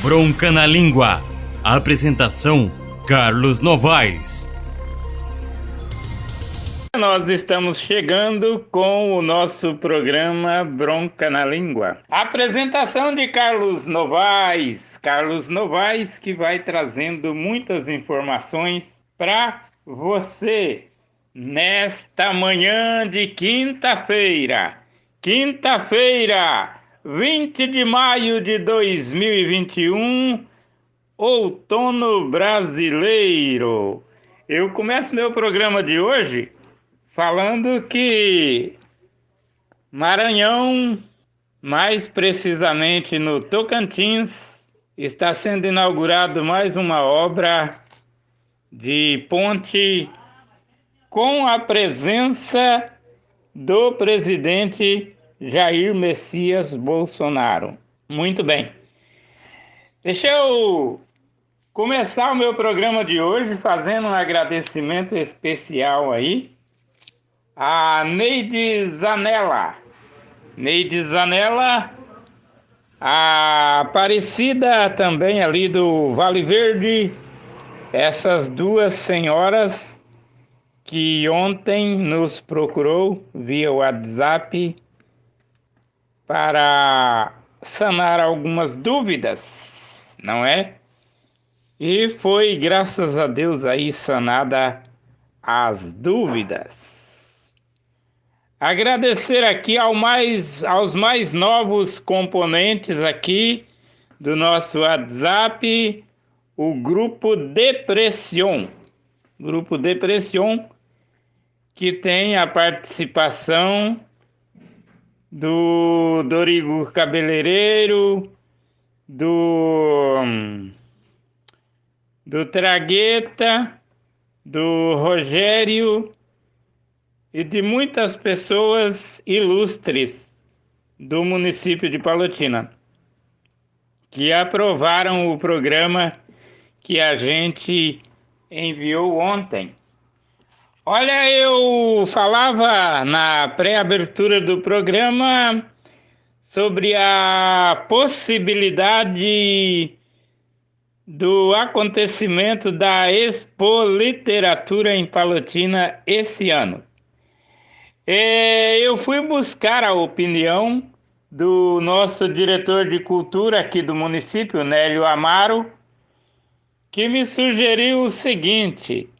Bronca na Língua. Apresentação: Carlos Novaes. Nós estamos chegando com o nosso programa Bronca na Língua. Apresentação de Carlos Novaes. Carlos Novaes, que vai trazendo muitas informações para você nesta manhã de quinta-feira. Quinta-feira, 20 de maio de 2021, outono brasileiro. Eu começo meu programa de hoje falando que Maranhão, mais precisamente no Tocantins, está sendo inaugurado mais uma obra de ponte com a presença do presidente Jair Messias Bolsonaro. Muito bem. Deixa eu começar o meu programa de hoje fazendo um agradecimento especial aí a Neide Zanella. Neide Zanella, a Aparecida também ali do Vale Verde, essas duas senhoras que ontem nos procurou via WhatsApp para sanar algumas dúvidas, não é? E foi, graças a Deus, aí sanada as dúvidas. Agradecer aqui aos mais novos componentes aqui do nosso WhatsApp, o Grupo Depressão. Grupo Depressão, que tem a participação do Dorigo Cabeleireiro, do Tragueta, do Rogério e de muitas pessoas ilustres do município de Palotina, que aprovaram o programa que a gente enviou ontem. Olha, eu falava na pré-abertura do programa sobre a possibilidade do acontecimento da Expo Literatura em Palotina esse ano. Eu fui buscar a opinião do nosso diretor de cultura aqui do município, Nélio Amaro, que me sugeriu o seguinte: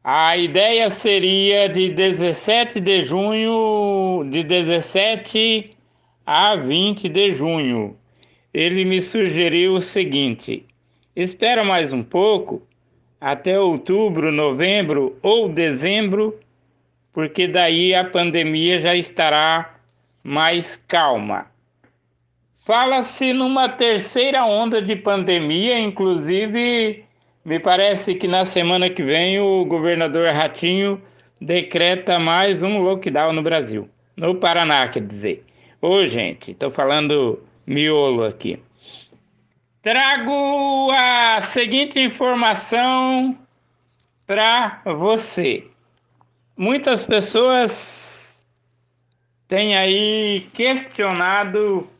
a ideia seria de 17 de junho, de 17 a 20 de junho. Ele me sugeriu o seguinte: espera mais um pouco, até outubro, novembro ou dezembro, porque daí a pandemia já estará mais calma. Fala-se numa terceira onda de pandemia, inclusive me parece que na semana que vem o governador Ratinho decreta mais um lockdown no Brasil, no Paraná, quer dizer. Ô, gente, estou falando miolo aqui. Trago a seguinte informação para você. Muitas pessoas têm aí questionado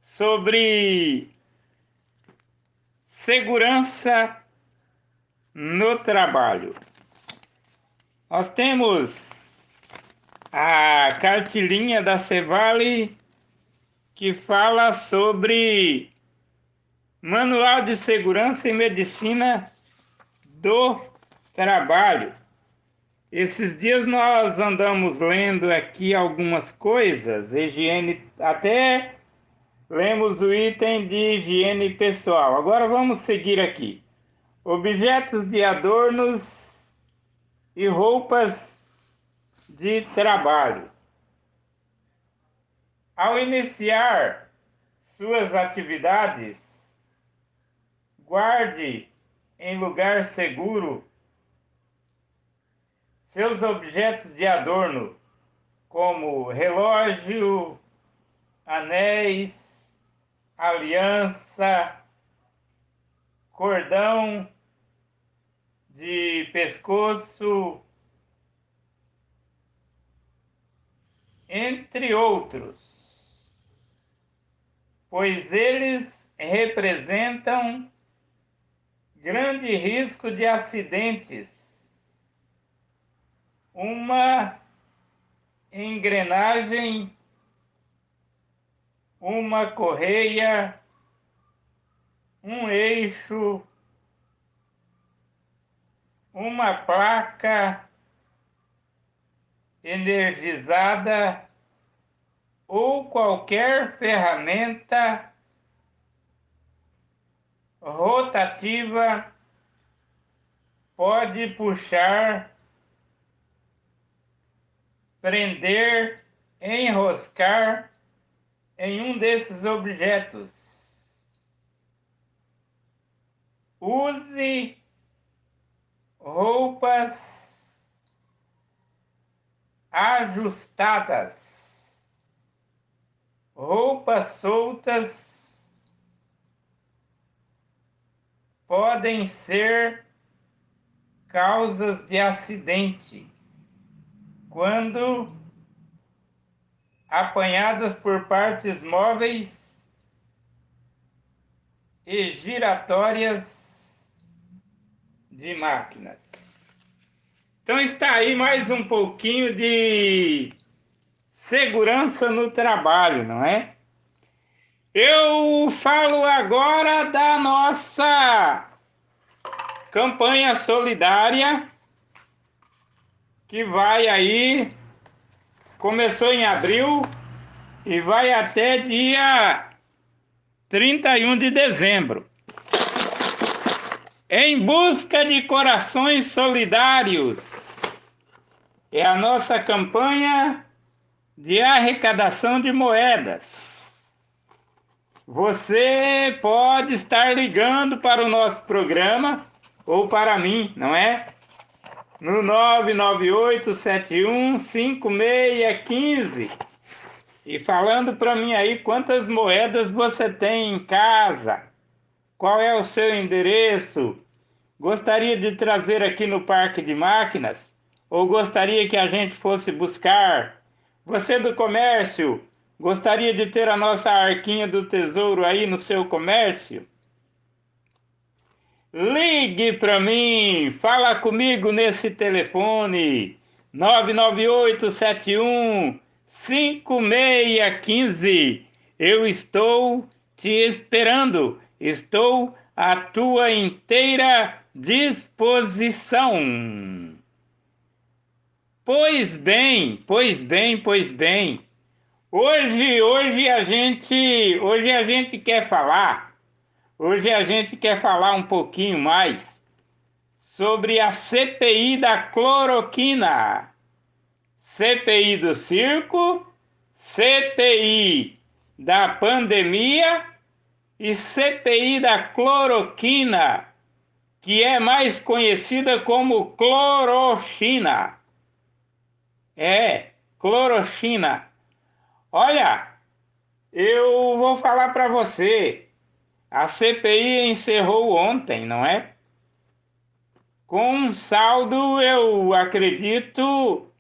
sobre segurança no trabalho. Nós temos a cartilinha da Cevale que fala sobre Manual de Segurança e Medicina do Trabalho. Esses dias nós andamos lendo aqui algumas coisas, higiene, até lemos o item de higiene pessoal. Agora vamos seguir aqui. Objetos de adornos e roupas de trabalho. Ao iniciar suas atividades, guarde em lugar seguro seus objetos de adorno, como relógio, anéis, aliança, cordão de pescoço, entre outros. pois eles representam grande risco de acidentes. Uma engrenagem, uma correia, um eixo, uma placa energizada ou qualquer ferramenta rotativa pode puxar, prender, enroscar em um desses objetos. Use roupas ajustadas. Roupas soltas podem ser causas de acidente quando apanhadas por partes móveis e giratórias de máquinas. Então está aí mais um pouquinho de segurança no trabalho, não é? Eu falo agora da nossa campanha solidária que vai aí, começou em abril e vai até dia 31 de dezembro. Em busca de corações solidários. É a nossa campanha de arrecadação de moedas. Você pode estar ligando para o nosso programa ou para mim, não é? No 998-71-5615 e falando para mim aí quantas moedas você tem em casa, qual é o seu endereço, gostaria de trazer aqui no Parque de Máquinas ou gostaria que a gente fosse buscar? Você do comércio, gostaria de ter a nossa arquinha do tesouro aí no seu comércio? Ligue para mim, fala comigo nesse telefone 998-71-5615. Eu estou te esperando, estou à tua inteira disposição. Pois bem, pois bem, pois bem. Hoje a gente quer falar. Hoje a gente quer falar um pouquinho mais sobre a CPI da cloroquina. CPI do circo, CPI da pandemia e CPI da cloroquina, que é mais conhecida como cloroxina. É, cloroxina. Olha, eu vou falar para você. A CPI encerrou ontem, não é? Com um saldo, eu acredito,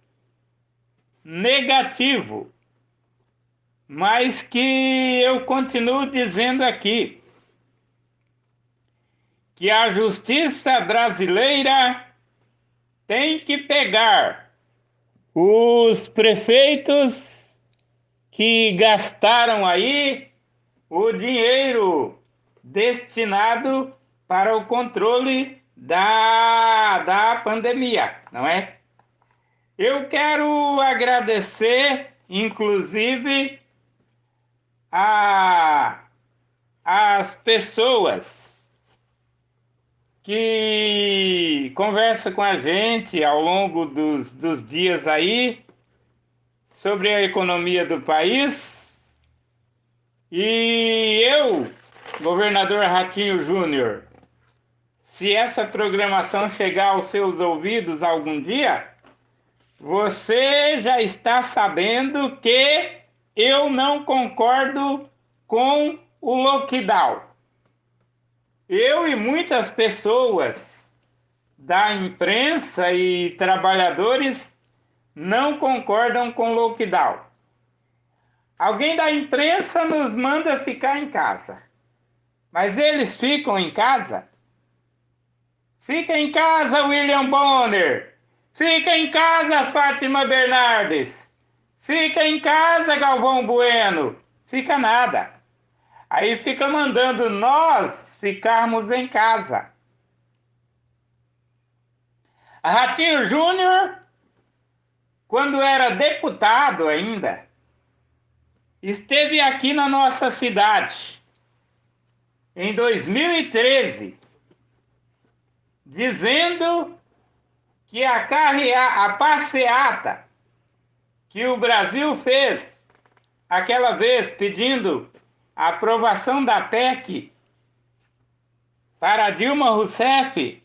negativo. Mas que eu continuo dizendo aqui que a justiça brasileira tem que pegar os prefeitos que gastaram aí o dinheiro destinado para o controle da pandemia, não é? Eu quero agradecer, inclusive, as pessoas que conversam com a gente ao longo dos dias aí sobre a economia do país. E eu, governador Ratinho Júnior, se essa programação chegar aos seus ouvidos algum dia, você já está sabendo que eu não concordo com o lockdown. Eu e muitas pessoas da imprensa e trabalhadores não concordam com o lockdown. Alguém da imprensa nos manda ficar em casa. Mas eles ficam em casa? Fica em casa, William Bonner. Fica em casa, Fátima Bernardes. Fica em casa, Galvão Bueno. Fica nada. Aí fica mandando nós ficarmos em casa. Ratinho Júnior, quando era deputado ainda, esteve aqui na nossa cidade, em 2013, dizendo que a passeata que o Brasil fez, aquela vez pedindo a aprovação da PEC para Dilma Rousseff,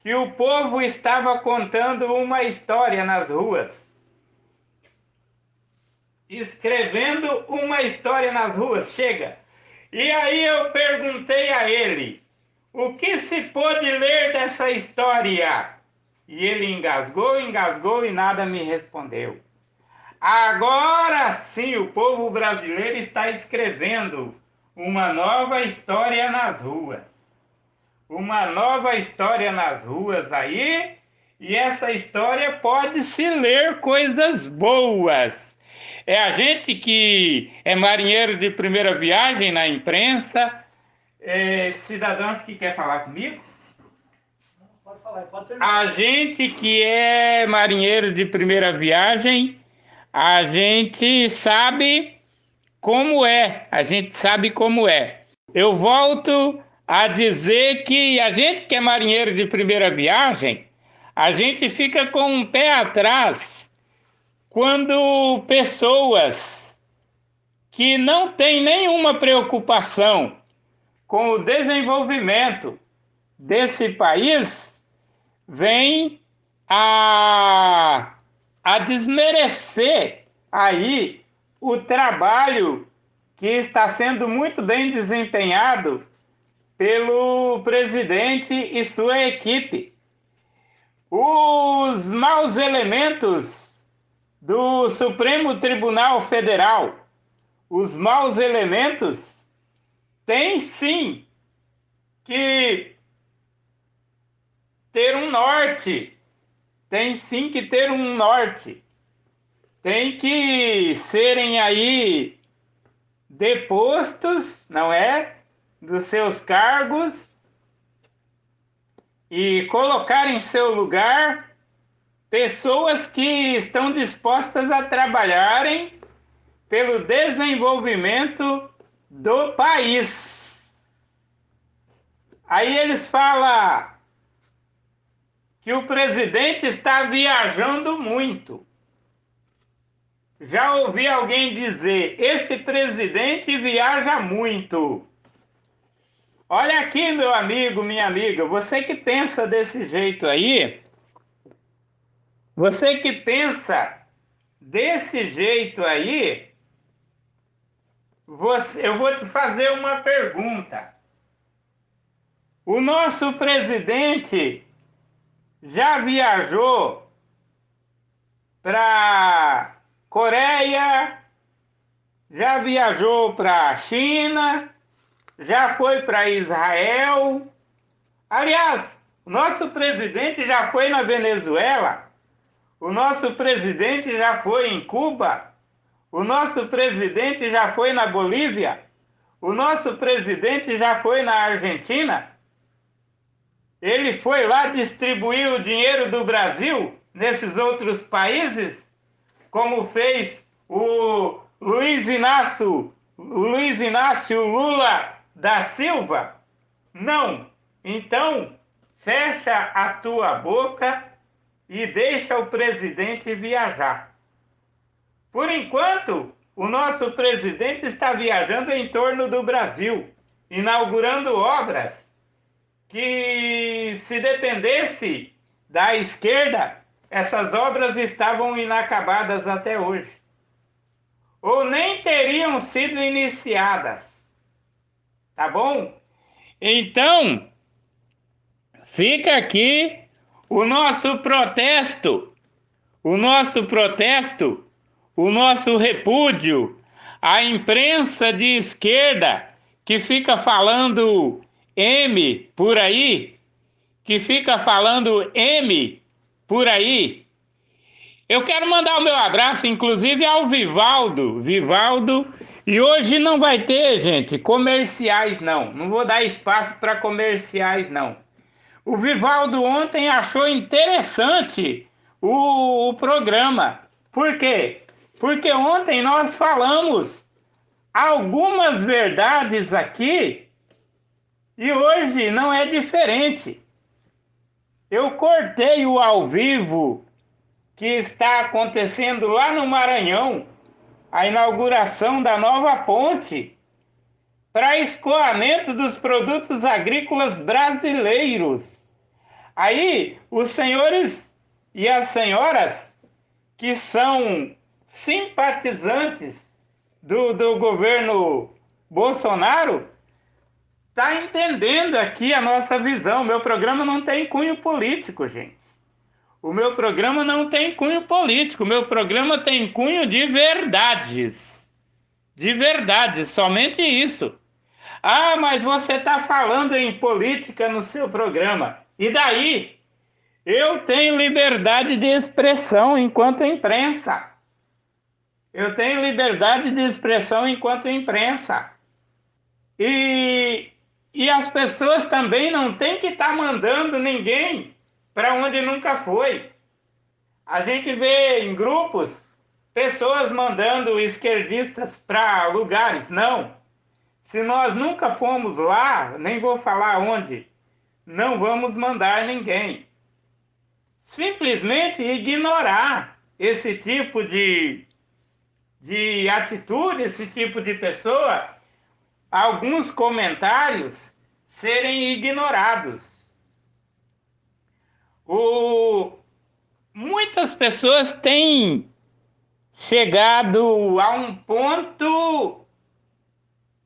que o povo estava contando uma história nas ruas. Escrevendo uma história nas ruas, chega. E aí eu perguntei a ele, o que se pôde ler dessa história? E ele engasgou e nada me respondeu. Agora sim, o povo brasileiro está escrevendo uma nova história nas ruas. Uma nova história nas ruas aí, e essa história pode-se ler coisas boas. É a gente que é marinheiro de primeira viagem na imprensa, cidadãos que quer falar comigo? Pode falar, pode terminar. A gente que é marinheiro de primeira viagem, a gente sabe como é, Eu volto a dizer que a gente que é marinheiro de primeira viagem, a gente fica com um pé atrás quando pessoas que não têm nenhuma preocupação com o desenvolvimento desse país vêm a desmerecer aí o trabalho que está sendo muito bem desempenhado pelo presidente e sua equipe. Os maus elementos do Supremo Tribunal Federal, os maus elementos têm sim que ter um norte, tem que serem aí depostos, não é? Dos seus cargos e colocar em seu lugar pessoas que estão dispostas a trabalharem pelo desenvolvimento do país. Aí eles falam que o presidente está viajando muito. Já ouvi alguém dizer, esse presidente viaja muito. Olha aqui, meu amigo, minha amiga, você que pensa desse jeito aí, eu vou te fazer uma pergunta. O nosso presidente já viajou para Coreia, já viajou para China, já foi para Israel. Aliás, o nosso presidente já foi na Venezuela, o nosso presidente já foi em Cuba, o nosso presidente já foi na Bolívia, o nosso presidente já foi na Argentina. Ele foi lá distribuir o dinheiro do Brasil nesses outros países, como fez o Luiz Inácio Lula da Silva? Não. Então, fecha a tua boca e deixa o presidente viajar. Por enquanto, o nosso presidente está viajando em torno do Brasil, inaugurando obras que, se dependesse da esquerda, essas obras estavam inacabadas até hoje. Ou nem teriam sido iniciadas. Tá bom? Então, fica aqui o nosso protesto o nosso repúdio à imprensa de esquerda que fica falando M por aí, que fica falando M por aí. Eu quero mandar o meu abraço, inclusive, ao Vivaldo. E hoje não vai ter, gente, comerciais, não. Não vou dar espaço para comerciais, não. O Vivaldo ontem achou interessante o programa. Por quê? Porque ontem nós falamos algumas verdades aqui e hoje não é diferente. Eu cortei o ao vivo que está acontecendo lá no Maranhão, a inauguração da nova ponte para escoamento dos produtos agrícolas brasileiros. Aí, os senhores e as senhoras que são simpatizantes do governo Bolsonaro tá entendendo aqui a nossa visão. Meu programa não tem cunho político, gente. O meu programa não tem cunho político. O meu programa tem cunho de verdades. De verdades, somente isso. Ah, mas você está falando em política no seu programa. E daí? Eu tenho liberdade de expressão enquanto imprensa. Eu tenho liberdade de expressão enquanto imprensa. E as pessoas também não têm que estar mandando ninguém para onde nunca foi. A gente vê em grupos pessoas mandando esquerdistas para lugares. Não. Se nós nunca fomos lá, nem vou falar onde, não vamos mandar ninguém. Simplesmente ignorar esse tipo de atitude, esse tipo de pessoa, alguns comentários serem ignorados. Muitas pessoas têm chegado a um ponto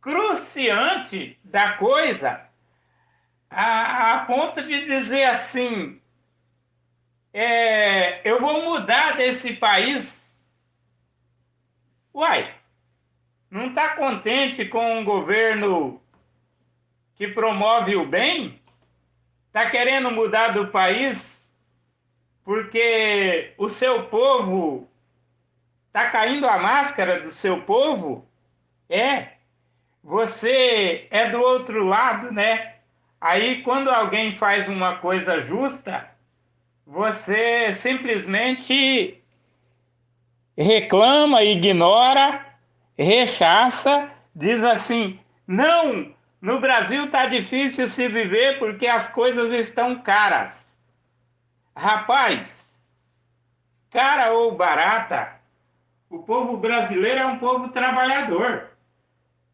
cruciante da coisa, a ponto de dizer assim, eu vou mudar desse país. Uai, não está contente com um governo que promove o bem? Está querendo mudar do país porque o seu povo está caindo a máscara do seu povo? Você é do outro lado, né? Aí quando alguém faz uma coisa justa, você simplesmente reclama, ignora, rechaça, diz assim, não, no Brasil está difícil se viver porque as coisas estão caras. Rapaz, cara ou barata, o povo brasileiro é um povo trabalhador.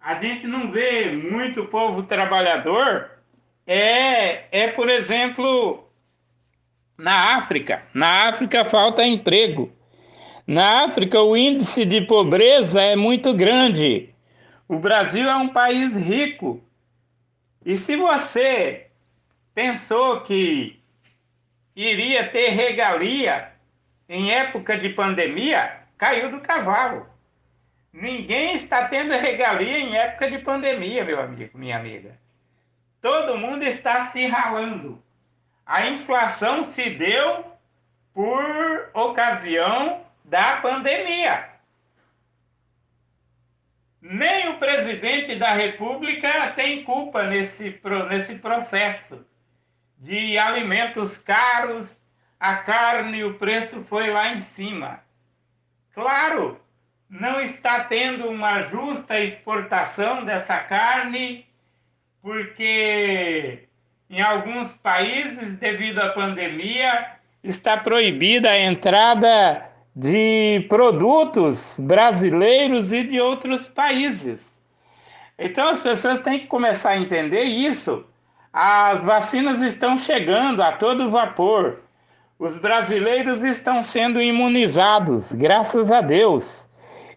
A gente não vê muito povo trabalhador, por exemplo, na África. Na África falta emprego. Na África o índice de pobreza é muito grande. O Brasil é um país rico. E se você pensou que iria ter regalia em época de pandemia, caiu do cavalo. Ninguém está tendo regalia em época de pandemia, meu amigo, minha amiga. Todo mundo está se ralando. A inflação se deu por ocasião da pandemia. Nem o presidente da República tem culpa nesse processo de alimentos caros, a carne, o preço foi lá em cima. Claro, não está tendo uma justa exportação dessa carne, porque em alguns países, devido à pandemia, está proibida a entrada de produtos brasileiros e de outros países. Então as pessoas têm que começar a entender isso. As vacinas estão chegando a todo vapor. Os brasileiros estão sendo imunizados, graças a Deus.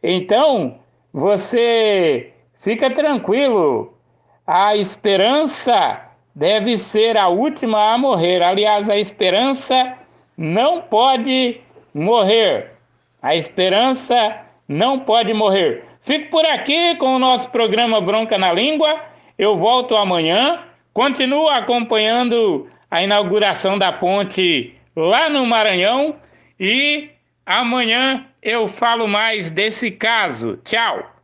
Então, você fica tranquilo. A esperança deve ser a última a morrer. Aliás, a esperança não pode morrer. A esperança não pode morrer. Fico por aqui com o nosso programa Bronca na Língua. Eu volto amanhã. Continuo acompanhando a inauguração da ponte lá no Maranhão. E amanhã eu falo mais desse caso. Tchau!